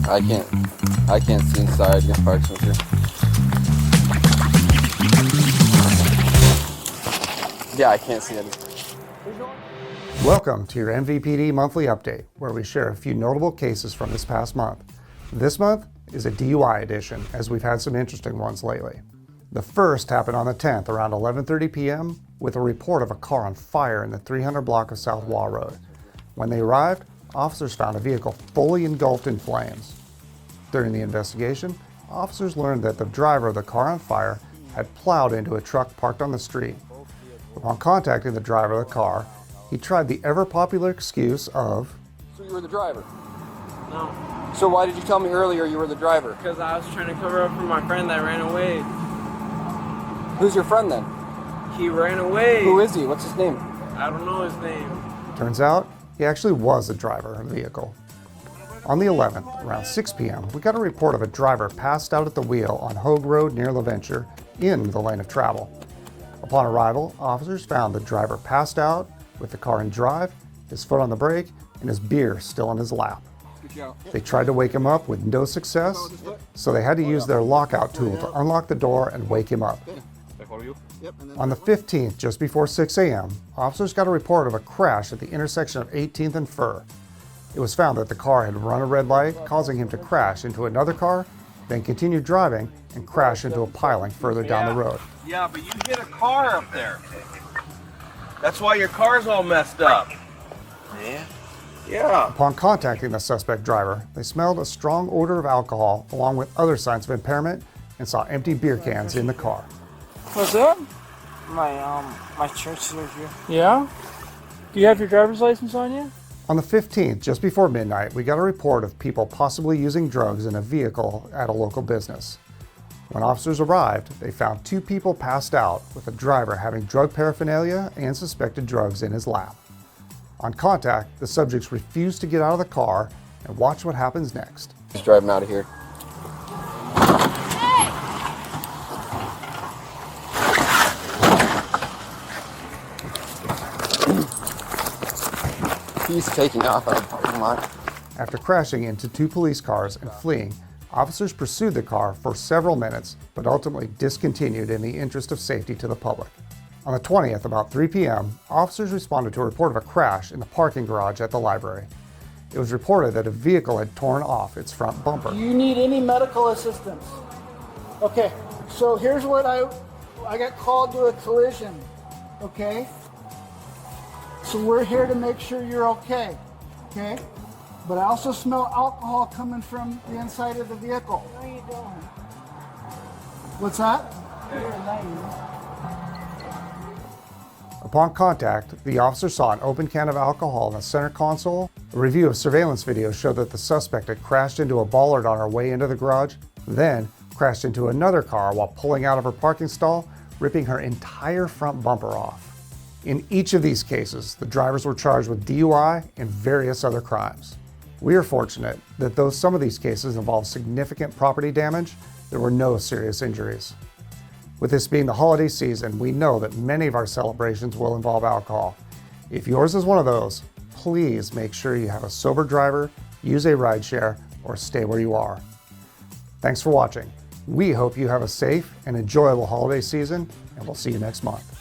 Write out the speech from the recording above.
I can't see inside the park sensor. Yeah, I can't see anything. Welcome to your MVPD monthly update, where we share a few notable cases from this past month. This month is a DUI edition, as we've had some interesting ones lately. The first happened on the 10th around 11:30 p.m. with a report of a car on fire in the 300 block of South Wall Road. When they arrived, officers found a vehicle fully engulfed in flames. During the investigation, officers learned that the driver of the car on fire had plowed into a truck parked on the street. Upon contacting the driver of the car, he tried the ever-popular excuse of, So you were the driver? No, So why did you tell me earlier you were the driver? because I was trying to cover up for my friend that ran away. Who's your friend then? He ran away. Who is he? What's his name? I don't know his name. turns out, he actually was the driver of the vehicle. On the 11th, around 6 p.m., we got a report of a driver passed out at the wheel on Hogue Road near LaVenture in the lane of travel. Upon arrival, officers found the driver passed out with the car in drive, his foot on the brake, and his beer still in his lap. They tried to wake him up with no success, so they had to use their lockout tool to unlock the door and wake him up. On the 15th, just before 6 a.m., officers got a report of a crash at the intersection of 18th and Fur. It was found that the car had run a red light, causing him to crash into another car, then continue driving and crash into a piling further down the road. Yeah, but you hit a car up there. That's why your car's all messed up. Yeah. Yeah. Upon contacting the suspect driver, they smelled a strong odor of alcohol along with other signs of impairment and saw empty beer cans in the car. What's up? My church is right here. Yeah? Do you have your driver's license on you? On the 15th, just before midnight, we got a report of people possibly using drugs in a vehicle at a local business. When officers arrived, they found two people passed out, with the driver having drug paraphernalia and suspected drugs in his lap. On contact, the subjects refused to get out of the car, and watch what happens next. Just drive him out of here. He's taking off out of the parking lot. After crashing into two police cars and fleeing, officers pursued the car for several minutes, but ultimately discontinued in the interest of safety to the public. On the 20th, about 3 p.m., officers responded to a report of a crash in the parking garage at the library. It was reported that a vehicle had torn off its front bumper. Do you need any medical assistance? Okay, so here's what I got called to a collision, okay? So we're here to make sure you're okay, okay? But I also smell alcohol coming from the inside of the vehicle. What are you doing? What's that? Upon contact, the officer saw an open can of alcohol in the center console. A review of surveillance video showed that the suspect had crashed into a bollard on her way into the garage, then crashed into another car while pulling out of her parking stall, ripping her entire front bumper off. In each of these cases, the drivers were charged with DUI and various other crimes. We are fortunate that though some of these cases involved significant property damage, there were no serious injuries. With this being the holiday season, we know that many of our celebrations will involve alcohol. If yours is one of those, please make sure you have a sober driver, use a rideshare, or stay where you are. Thanks for watching. We hope you have a safe and enjoyable holiday season, and we'll see you next month.